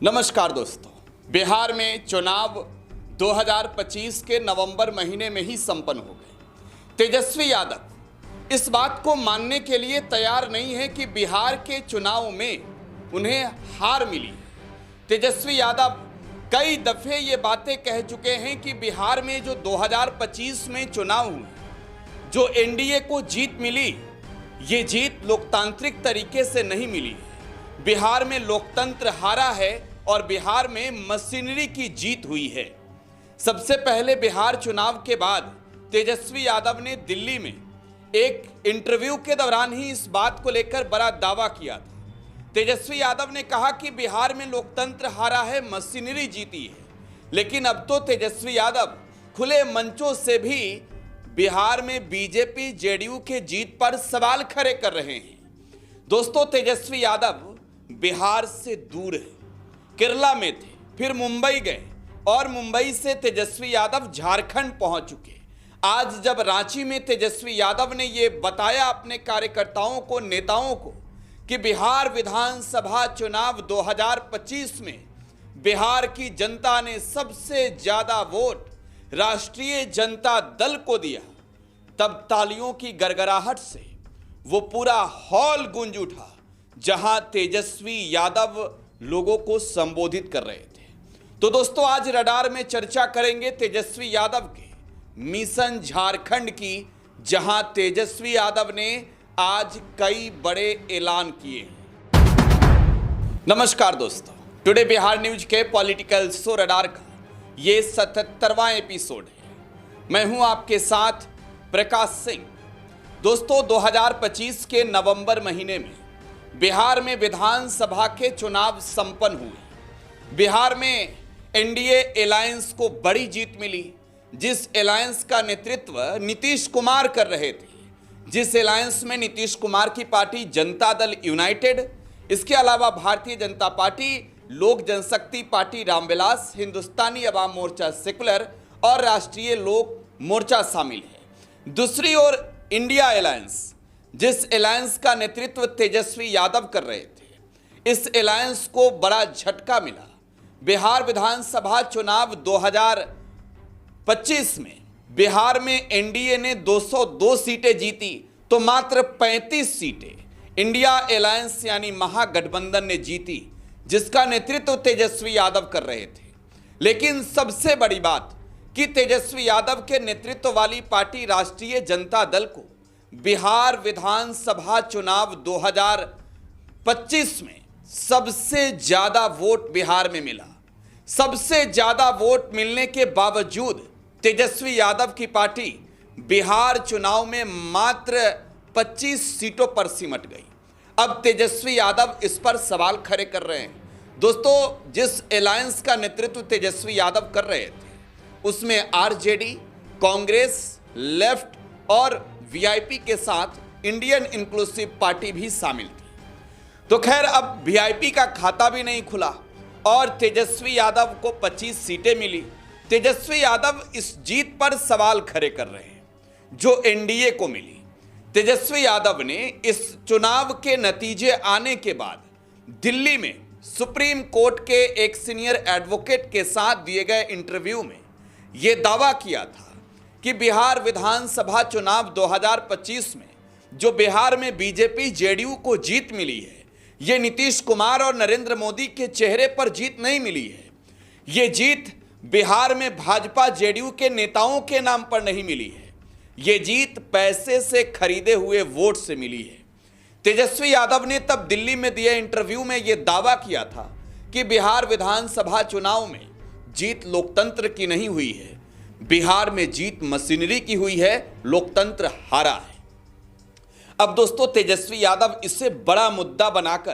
नमस्कार दोस्तों, बिहार में चुनाव 2025 के नवंबर महीने में ही संपन्न हो गए। तेजस्वी यादव इस बात को मानने के लिए तैयार नहीं है कि बिहार के चुनाव में उन्हें हार मिली। तेजस्वी यादव कई दफे ये बातें कह चुके हैं कि बिहार में जो 2025 में चुनाव हुए, जो एनडीए को जीत मिली, ये जीत लोकतांत्रिक तरीके से नहीं मिली है। बिहार में लोकतंत्र हारा है और बिहार में मशीनरी की जीत हुई है। सबसे पहले बिहार चुनाव के बाद तेजस्वी यादव ने दिल्ली में एक इंटरव्यू के दौरान ही इस बात को लेकर बड़ा दावा किया था। तेजस्वी यादव ने कहा कि बिहार में लोकतंत्र हारा है, मशीनरी जीती है। लेकिन अब तो तेजस्वी यादव खुले मंचों से भी बिहार में बीजेपी जेडीयू के जीत पर सवाल खड़े कर रहे हैं। दोस्तों, तेजस्वी यादव बिहार से दूर है, केरला में थे, फिर मुंबई गए और मुंबई से तेजस्वी यादव झारखंड पहुंच चुके। आज जब रांची में तेजस्वी यादव ने यह बताया अपने कार्यकर्ताओं को, नेताओं को, कि बिहार विधानसभा चुनाव 2025 में बिहार की जनता ने सबसे ज्यादा वोट राष्ट्रीय जनता दल को दिया, तब तालियों की गड़गड़ाहट से वो पूरा हॉल गूंज उठा जहां तेजस्वी यादव लोगों को संबोधित कर रहे थे। तो दोस्तों, आज रडार में चर्चा करेंगे तेजस्वी यादव के मिशन झारखंड की, जहां तेजस्वी यादव ने आज कई बड़े ऐलान किए हैं। नमस्कार दोस्तों, टुडे बिहार न्यूज के पॉलिटिकल शो रडार का ये 77वां एपिसोड है। मैं हूं आपके साथ प्रकाश सिंह। दोस्तों, 2025 के नवंबर महीने में बिहार में विधानसभा के चुनाव संपन्न हुए। बिहार में एनडीए अलायंस को बड़ी जीत मिली, जिस अलायंस का नेतृत्व नीतीश कुमार कर रहे थे, जिस अलायंस में नीतीश कुमार की पार्टी जनता दल यूनाइटेड, इसके अलावा भारतीय जनता पार्टी, लोक जनशक्ति पार्टी रामविलास, हिंदुस्तानी अवाम मोर्चा सेकुलर और राष्ट्रीय लोक मोर्चा शामिल है। दूसरी ओर इंडिया अलायंस, जिस अलायंस का नेतृत्व तेजस्वी यादव कर रहे थे, इस अलायंस को बड़ा झटका मिला। बिहार विधानसभा चुनाव 2025 में बिहार में एनडीए ने 202 सीटें जीती, तो मात्र 35 सीटें इंडिया अलायंस यानी महागठबंधन ने जीती, जिसका नेतृत्व तेजस्वी यादव कर रहे थे। लेकिन सबसे बड़ी बात कि तेजस्वी यादव के नेतृत्व वाली पार्टी राष्ट्रीय जनता दल को बिहार विधानसभा चुनाव 2025 में सबसे ज्यादा वोट बिहार में मिला। सबसे ज्यादा वोट मिलने के बावजूद तेजस्वी यादव की पार्टी बिहार चुनाव में मात्र 25 सीटों पर सिमट गई। अब तेजस्वी यादव इस पर सवाल खड़े कर रहे हैं। दोस्तों, जिस अलायंस का नेतृत्व तेजस्वी यादव कर रहे थे, उसमें आरजेडी, कांग्रेस, लेफ्ट और वीआईपी के साथ इंडियन इंक्लूसिव पार्टी भी शामिल थी। तो खैर, अब वीआईपी का खाता भी नहीं खुला और तेजस्वी यादव को 25 सीटें मिली। तेजस्वी यादव इस जीत पर सवाल खड़े कर रहे हैं जो एनडीए को मिली। तेजस्वी यादव ने इस चुनाव के नतीजे आने के बाद दिल्ली में सुप्रीम कोर्ट के एक सीनियर एडवोकेट के साथ दिए गए इंटरव्यू में यह दावा किया था कि बिहार विधानसभा चुनाव 2025 में जो बिहार में बीजेपी जेडीयू को जीत मिली है, ये नीतीश कुमार और नरेंद्र मोदी के चेहरे पर जीत नहीं मिली है। ये जीत बिहार में भाजपा जेडीयू के नेताओं के नाम पर नहीं मिली है। ये जीत पैसे से खरीदे हुए वोट से मिली है। तेजस्वी यादव ने तब दिल्ली में दिए इंटरव्यू में यह दावा किया था कि बिहार विधानसभा चुनाव में जीत लोकतंत्र की नहीं हुई है, बिहार में जीत मशीनरी की हुई है, लोकतंत्र हारा है। अब दोस्तों, तेजस्वी यादव इसे बड़ा मुद्दा बनाकर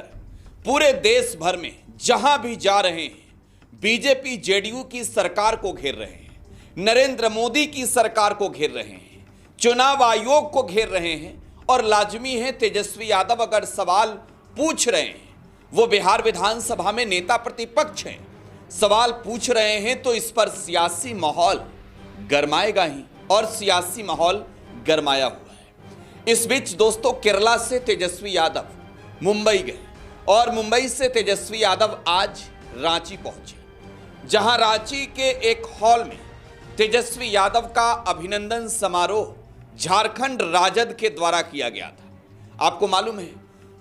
पूरे देश भर में जहां भी जा रहे हैं, बीजेपी जेडीयू की सरकार को घेर रहे हैं, नरेंद्र मोदी की सरकार को घेर रहे हैं, चुनाव आयोग को घेर रहे हैं। और लाजमी है, तेजस्वी यादव अगर सवाल पूछ रहे हैं, वो बिहार विधानसभा में नेता प्रतिपक्ष हैं, सवाल पूछ रहे हैं, तो इस पर सियासी माहौल गरमाएगा ही, और सियासी माहौल गरमाया हुआ है। इस बीच दोस्तों, केरला से तेजस्वी यादव मुंबई गए और मुंबई से तेजस्वी यादव आज रांची पहुंचे, जहां रांची के एक हॉल में तेजस्वी यादव का अभिनंदन समारोह झारखंड राजद के द्वारा किया गया था। आपको मालूम है,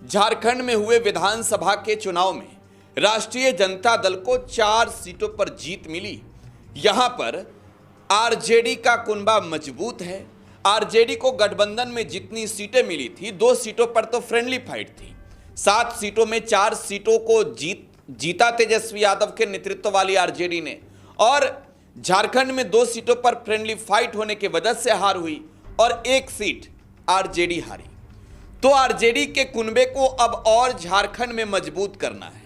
झारखंड में हुए विधानसभा के चुनाव में राष्ट्रीय जनता दल को 4 सीटों पर जीत मिली। यहां पर आरजेडी का कुनबा मजबूत है। आरजेडी को गठबंधन में जितनी सीटें मिली थी, 2 सीटों पर तो फ्रेंडली फाइट थी, 7 सीटों में 4 सीटों को जीता तेजस्वी यादव के नेतृत्व वाली आरजेडी ने, और झारखंड में 2 सीटों पर फ्रेंडली फाइट होने की वजह से हार हुई और 1 सीट आरजेडी हारी। तो आरजेडी के कुनबे को अब और झारखंड में मजबूत करना है,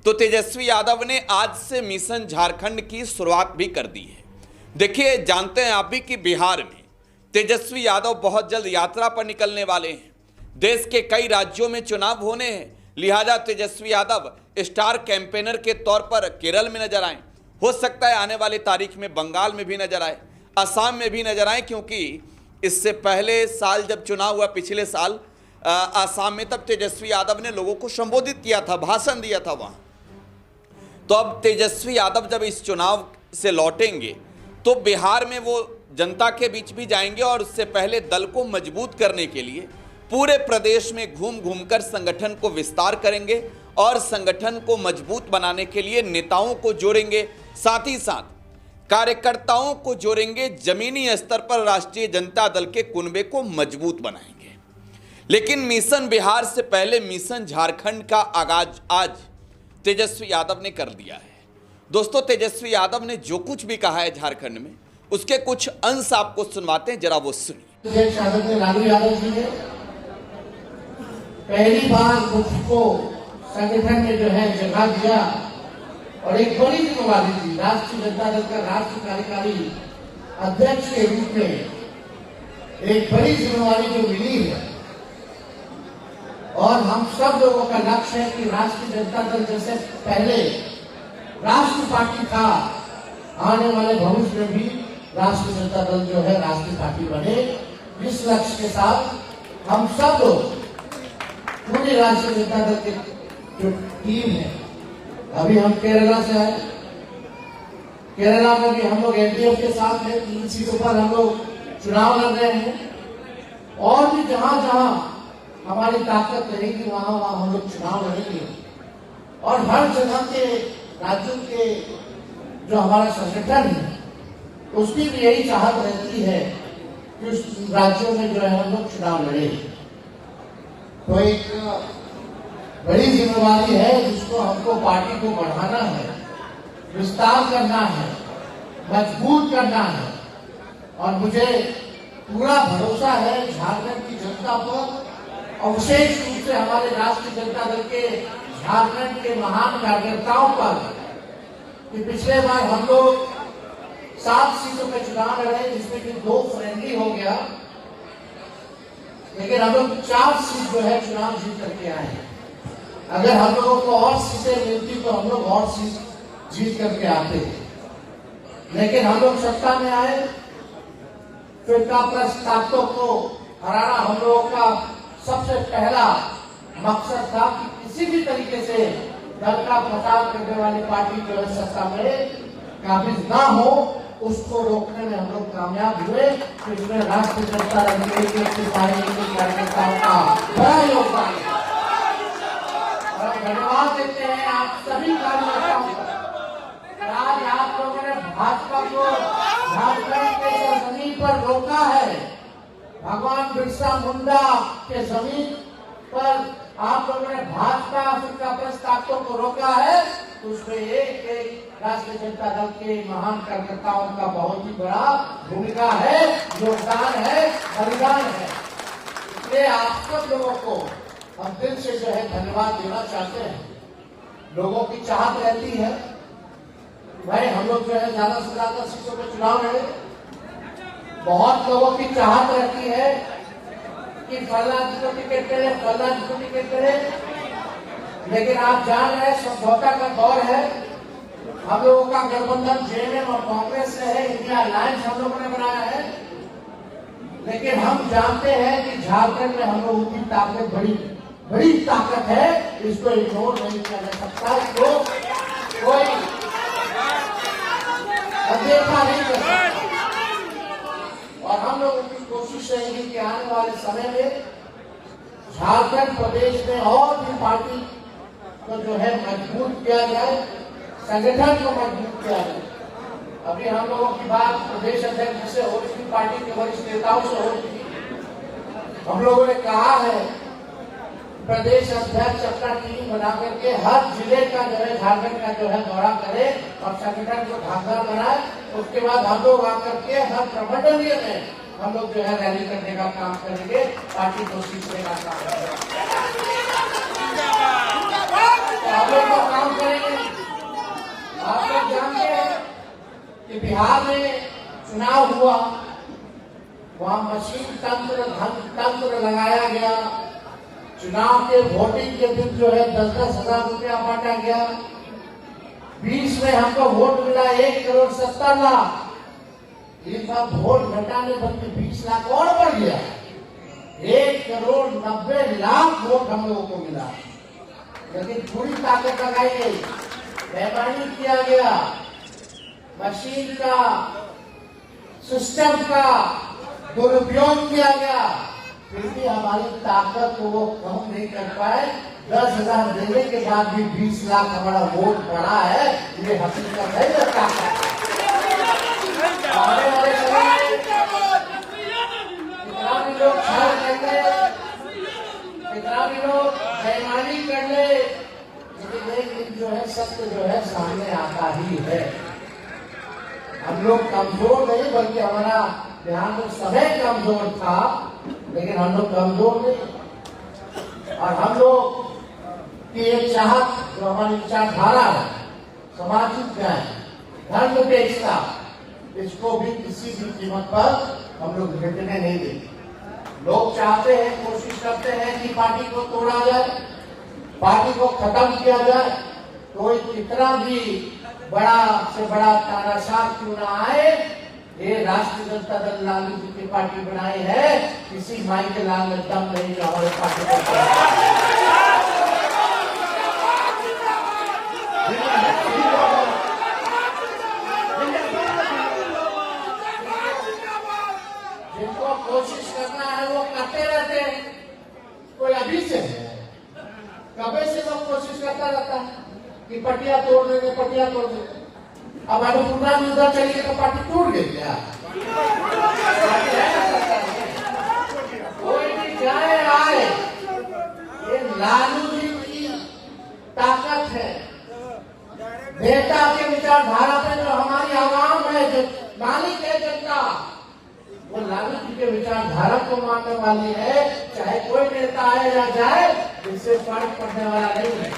तो तेजस्वी यादव ने आज से मिशन झारखंड की शुरुआत भी कर दी है। देखिए, जानते हैं आप भी कि बिहार में तेजस्वी यादव बहुत जल्द यात्रा पर निकलने वाले हैं। देश के कई राज्यों में चुनाव होने हैं, लिहाजा तेजस्वी यादव स्टार कैंपेनर के तौर पर केरल में नजर आए। हो सकता है आने वाली तारीख में बंगाल में भी नजर आए, असम में भी नजर आए, क्योंकि इससे पहले साल जब चुनाव हुआ पिछले साल असम में, तब तेजस्वी यादव ने लोगों को संबोधित किया था, भाषण दिया था वहां। तो अब तेजस्वी यादव जब इस चुनाव से लौटेंगे तो बिहार में वो जनता के बीच भी जाएंगे, और उससे पहले दल को मजबूत करने के लिए पूरे प्रदेश में घूम घूमकर संगठन को विस्तार करेंगे और संगठन को मजबूत बनाने के लिए नेताओं को जोड़ेंगे, साथ ही साथ कार्यकर्ताओं को जोड़ेंगे, जमीनी स्तर पर राष्ट्रीय जनता दल के कुनबे को मजबूत बनाएंगे। लेकिन मिशन बिहार से पहले मिशन झारखंड का आगाज आज तेजस्वी यादव ने कर दिया है। दोस्तों, तेजस्वी यादव ने जो कुछ भी कहा है झारखंड में, उसके कुछ अंश आपको सुनवाते हैं, जरा वो सुनिए। लालू यादव जी ने पहली बार मुझको संगठन में जो है जगह दिया और एक बड़ी जिम्मेवारी थी, राष्ट्रीय जनता दल का राष्ट्रीय कार्यकारी अध्यक्ष के रूप में एक बड़ी जिम्मेवारी जो मिली है। और हम सब लोगों का लक्ष्य है कि राष्ट्रीय जनता दल जैसे पहले राष्ट्रीय पार्टी था, आने वाले भविष्य में भी राष्ट्रीय जनता दल जो है राष्ट्रीय पार्टी बने। इस लक्ष्य के साथ हम सब लोग पूरी राष्ट्रीय जनता दल की जो टीम है, अभी हम केरला से आए, केरला में भी हम लोग एनडीएफ के साथ हैं, 3 सीटों पर हम लोग चुनाव लड़ रहे हैं, और भी जहां जहां हमारी ताकत रहेगी वहां वहां हम लोग चुनाव लड़ेंगे। और हर जगह के राज्यों के जो हमारा संगठन है, उसकी भी यही चाहत रहती है कि उस राज्यों में जो है हम लोग चुनाव लड़े। तो एक बड़ी जिम्मेवारी है जिसको हमको पार्टी को बढ़ाना है, विस्तार करना है, मजबूत करना है। और मुझे पूरा भरोसा है झारखंड की जनता पर, और विशेष रूप से हमारे राष्ट्रीय जनता दल के झारखंड के महान कार्यकर्ताओं पर, कि पिछले बार हम लोग 7 सीटों पे चुनाव लड़े, जिसमें कि 2 फ्रेंडली हो गया, लेकिन हम लोग 4 सीट जो है चुनाव जीत करके आए हैं। अगर हम लोगों को और सीटें मिलती तो हम लोग और सीट जीत करके आते, लेकिन हम लोग सत्ता में आए, फिर का प्रस्तावकों को हराना हम लोगों का सबसे पहला मकसद था कि किसी भी तरीके से दल का प्रचार करने वाली पार्टी जो है सत्ता में काबिज ना हो, उसको रोकने में हम लोग कामयाब हुए। इसमें राष्ट्रीय जनता दल के कार्यकर्ताओं का बड़ा योगदान है, और धन्यवाद देते हैं आप सभी कार्यकर्ताओं का। आज आप लोगों ने भाजपा को झारखंड के जमीन पर रोका है, भगवान बिरसा मुंडा के जमीन पर आप लोगों ने भाजपा का प्रस्तावकों को रोका है, उसमें एक राष्ट्रीय जनता दल के महान कार्यकर्ताओं का बहुत ही बड़ा भूमिका है, योगदान है, बलिदान है। इसलिए आप सब लोगों को हम दिल से जो है धन्यवाद देना चाहते हैं। लोगों की चाहत रहती है भाई हम लोग जो है ज्यादा से ज्यादा सीटों पर चुनाव लड़े, बहुत लोगों की चाहत रहती है कि फलाना जी को टिकट करे, फलाना जी को टिकट करे, लेकिन आप जान रहे हैं समझौता का दौर है। हम लोगों का गठबंधन जेएमएम और कांग्रेस से है, इंडिया अलायंस हम लोगों ने बनाया है, लेकिन हम जानते हैं कि झारखंड में हम लोगों की ताकत बड़ी ताकत है, इसको इग्नोर नहीं किया जा सकता। इसको कोई अनदेखा नहीं कर सकता। और हम लोगों की कोशिश रहेगी कि आने वाले समय में झारखंड प्रदेश में और भी पार्टी को जो है मजबूत किया जाए, संगठन को मजबूत किया जाए। अभी हम लोगों की बात प्रदेश अध्यक्ष से हो रही थी, पार्टी के वरिष्ठ नेताओं से हो रही थी। हम लोगों ने कहा है प्रदेश अध्यक्ष अपना टीम बना करके हर जिले का जो है झारखंड का जो है दौरा करे और संगठन को धारदार बनाए। उसके बाद हम लोग आकर के हर प्रमंडलीय में हम लोग जो है रैली करने का काम करेंगे, पार्टी को सीखने का काम करेंगे, हम लोग को काम करेंगे। आप लोग जानते हैं कि बिहार में चुनाव हुआ, वहां मशीन तंत्र लगाया गया। चुनाव के वोटिंग के दिन जो है 10-10 हजार रुपया बांटा गया। 20 में हमको वोट मिला 1,70,00,000। इस बार वोट घटाने बल्कि 20 लाख और बढ़ गया। 1,90,00,000 वोट हम लोगों को मिला, लेकिन पूरी ताकत लगाई गई, बेईमानी किया गया, मशीन का सिस्टम का दुरुपयोग किया गया। फिर भी हमारी ताकत को वो कम नहीं कर पाए। 10,000 देने के बाद भी 20 लाख हमारा वोट बढ़ा है, ये हकीकत है। आने वाले समय में कितना भी लोग छल कर ले, कितना भी लोग बेईमानी कर ले, लेकिन एक दिन जो है सत्य जो है सामने आता ही है। हम लोग कमजोर नहीं, बल्कि हमारा ध्यान में समय कमजोर था, लेकिन हम लोग कमजोर नहीं। और हम लोग की एक चाहत जो हमारी विचारधारा है, सामाजिक न्याय, धर्म के एकता, इसको भी किसी भी कीमत पर हम लोग घटने नहीं देंगे। लोग चाहते हैं, कोशिश करते हैं कि पार्टी को तोड़ा जाए, पार्टी को खत्म किया जाए। कोई कितना भी बड़ा से बड़ा तानाशाह क्यों ना आए, ये राष्ट्रीय जनता दल लालू जी की पार्टी बनाई है। किसी माई के लाल में दम नहीं जो हमारे पार्टी को जिनको कोशिश करना है वो करते रहते हैं। कोई अभी से है, कभी से लोग कोशिश करता रहता है कि पटिया तोड़ देंगे, पटिया तोड़ देंगे। अब अनुपूर्णा में उधर चली गई तो पार्टी टूट गई क्या? कोई भी जाए आए, ये लालू जी की ताकत है। नेता के विचारधारा पे जो हमारी आवाम है, जो मालिक है जनता, वो लालू जी के विचारधारा को मानने वाली है। चाहे कोई नेता आए या जाए, इससे फर्क पड़ने वाला नहीं है।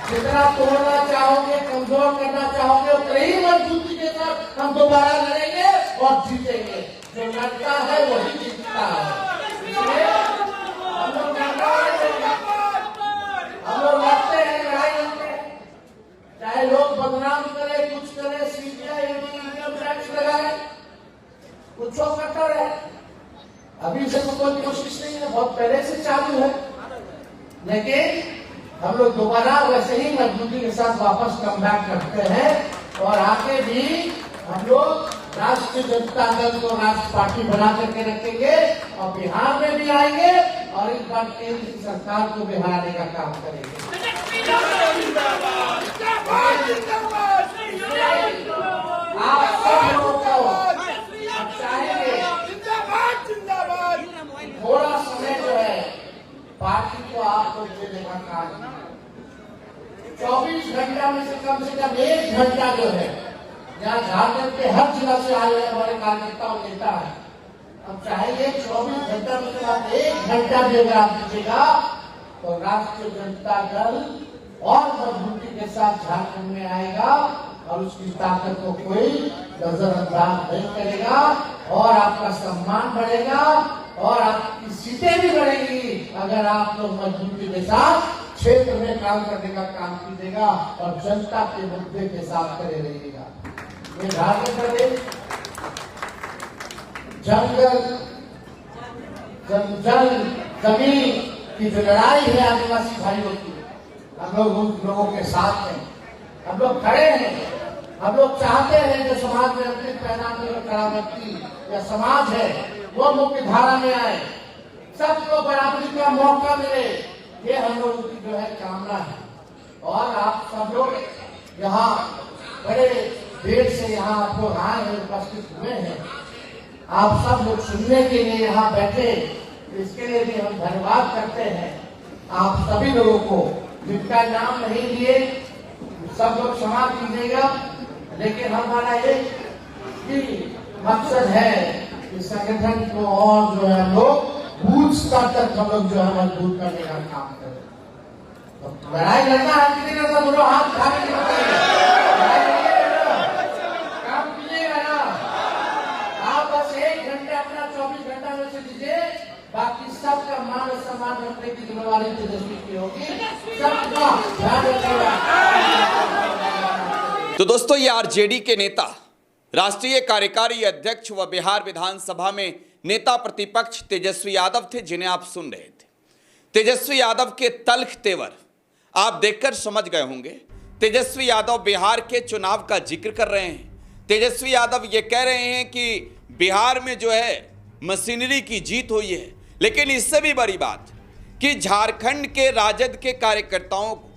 जितना तोड़ना चाहोगे, कमजोर करना चाहोगे, उतना ही मजबूती के साथ हम दोबारा लड़ेंगे और जीतेंगे। जो लड़ता है वही जीतता है। इसलिए हम लोग लड़ते हैं, लड़ाई लड़ते हैं, चाहे लोग बदनाम करे, कुछ करे, सीबीआई इनकम टैक्स लगाए, कुछ करता रहे। अभी से तो कोई कोशिश नहीं है, बहुत पहले से चालू है, लेकिन हम लोग दोबारा वैसे ही मजबूती के साथ वापस कम बैक करते हैं। और आगे भी हम लोग राष्ट्रीय जनता दल को राष्ट्र पार्टी बना करके रखेंगे और बिहार में भी आएंगे और इस बार केंद्र की सरकार को भी हराने का काम करेंगे। आप सब लोगों को चाहेंगे थोड़ा समय जो है पार्टी को आपको देने का काम। 24 घंटा में से कम 1 घंटा जो है, यहाँ झारखंड के हर जिला से आए हुए हमारे कार्यकर्ता और नेता है। हम चाहेंगे 24 घंटा में से आप 1 घंटा भी अगर आप दीजिएगा तो राष्ट्रीय जनता दल और मजबूती के साथ झारखंड में आएगा और उसकी ताकत को कोई नजरअंदाज नहीं करेगा और आपका सम्मान बढ़ेगा और आपकी सीटें भी बढ़ेंगी अगर आप लोग मजबूती के साथ क्षेत्र में काम करने का काम कीजिएगा और जनता के मुद्दे के साथ करे रहिएगा। ये झारखंड प्रदेश जंगल जमीन की जो लड़ाई है आदिवासी भाइयों की, हम लोग उन लोगों के साथ हैं। हम लोग खड़े हैं, हम लोग चाहते हैं जो समाज में अपने पैदा खड़ा व्यक्ति या समाज है वो मुख्य धारा में आए, सबको बराबरी का मौका मिले, ये हम लोगों की जो है कामना है। और आप सब लोग यहाँ बड़े देर से यहाँ आप लोग आए हैं, उपस्थित हुए हैं, आप सब लोग सुनने के लिए यहाँ बैठे, इसके लिए भी हम धन्यवाद करते हैं आप सभी लोगों को, जिनका नाम नहीं लिए सब लोग क्षमा कीजिएगा, लेकिन हमारा एक ही मकसद है कि संगठन को और जो है लोग बूथ स्तर तक हम लोग जो है मजबूत करने का काम करें। तो लड़ाई लड़ना है कि नहीं लड़ना, दोनों हाथ उठा के काम कीजिएगा ना। आप बस 1 घंटा अपना 24 घंटा में से दीजिए, बाकी सबका मान और सम्मान रखने की जिम्मेवारी तेजस्वी की होगी, सबका ध्यान रखिएगा। तो दोस्तों, ये आरजेडी के नेता, राष्ट्रीय कार्यकारी अध्यक्ष व बिहार विधानसभा में नेता प्रतिपक्ष तेजस्वी यादव थे, जिन्हें आप सुन रहे थे। तेजस्वी यादव के तल्ख तेवर आप देखकर समझ गए होंगे। तेजस्वी यादव बिहार के चुनाव का जिक्र कर रहे हैं। तेजस्वी यादव ये कह रहे हैं कि बिहार में जो है मशीनरी की जीत हुई है, लेकिन इससे भी बड़ी बात कि झारखंड के राजद के कार्यकर्ताओं को,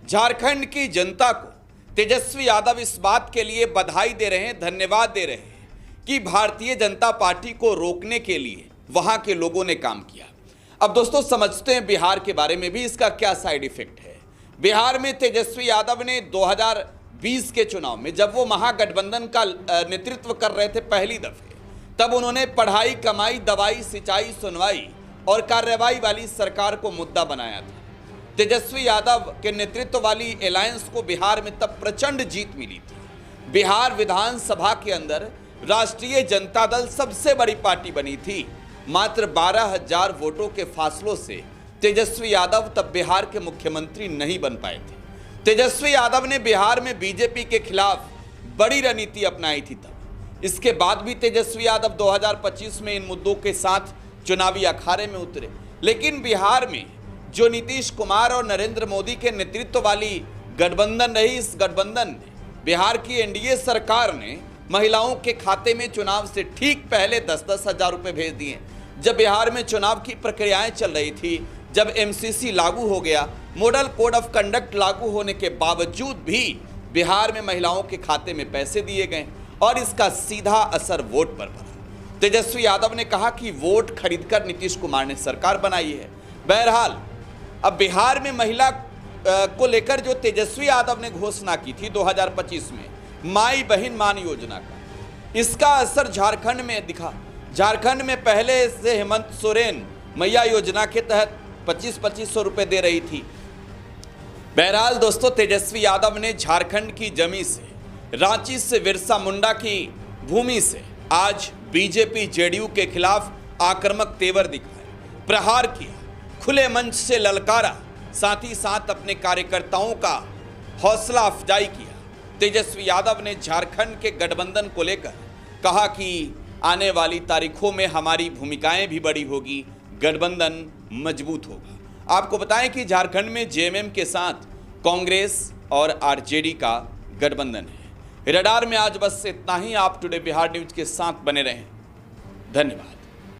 झारखंड की जनता को तेजस्वी यादव इस बात के लिए बधाई दे रहे हैं, धन्यवाद दे रहे हैं कि भारतीय जनता पार्टी को रोकने के लिए वहां के लोगों ने काम किया। अब दोस्तों, समझते हैं बिहार के बारे में भी इसका क्या साइड इफेक्ट है। बिहार में तेजस्वी यादव ने 2020 के चुनाव में, जब वो महागठबंधन का नेतृत्व कर रहे थे पहली दफे, तब उन्होंने पढ़ाई, कमाई, दवाई, सिंचाई, सुनवाई और कार्रवाई वाली सरकार को मुद्दा बनाया था। तेजस्वी यादव के नेतृत्व वाली अलायंस को बिहार में तब प्रचंड जीत मिली थी। बिहार विधानसभा के अंदर राष्ट्रीय जनता दल सबसे बड़ी पार्टी बनी थी। मात्र 12,000 वोटों के फासलों से तेजस्वी यादव तब बिहार के मुख्यमंत्री नहीं बन पाए थे। तेजस्वी यादव ने बिहार में बीजेपी के खिलाफ बड़ी रणनीति अपनाई थी तब। इसके बाद भी तेजस्वी यादव 2025 में इन मुद्दों के साथ चुनावी अखाड़े में उतरे, लेकिन बिहार में जो नीतीश कुमार और नरेंद्र मोदी के नेतृत्व वाली गठबंधन रही, इस गठबंधन ने, बिहार की एनडीए सरकार ने महिलाओं के खाते में चुनाव से ठीक पहले 10-10 हज़ार रुपये भेज दिए। जब बिहार में चुनाव की प्रक्रियाएं चल रही थी, जब एमसीसी लागू हो गया, मॉडल कोड ऑफ कंडक्ट लागू होने के बावजूद भी बिहार में महिलाओं के खाते में पैसे दिए गए और इसका सीधा असर वोट पर पड़ा। तेजस्वी यादव ने कहा कि वोट खरीदकर नीतीश कुमार ने सरकार बनाई है। बहरहाल, अब बिहार में महिला को लेकर जो तेजस्वी यादव ने घोषणा की थी 2025 में, माई बहन मान योजना का, इसका असर झारखंड में दिखा। झारखंड में पहले से हेमंत सोरेन मैया योजना के तहत 2500 रुपये दे रही थी। बहरहाल दोस्तों, तेजस्वी यादव ने झारखंड की जमीन से, रांची से बिरसा मुंडा की भूमि से आज बीजेपी जेडीयू के खिलाफ आक्रामक तेवर दिखाए, प्रहार किया, खुले मंच से ललकारा, साथ ही साथ अपने कार्यकर्ताओं का हौसला अफजाई किया। तेजस्वी यादव ने झारखंड के गठबंधन को लेकर कहा कि आने वाली तारीखों में हमारी भूमिकाएं भी बड़ी होगी, गठबंधन मजबूत होगा। आपको बताएं कि झारखंड में जेएमएम के साथ कांग्रेस और आरजेडी का गठबंधन है। रडार में आज बस इतना ही। आप टुडे बिहार न्यूज के साथ बने रहें। धन्यवाद।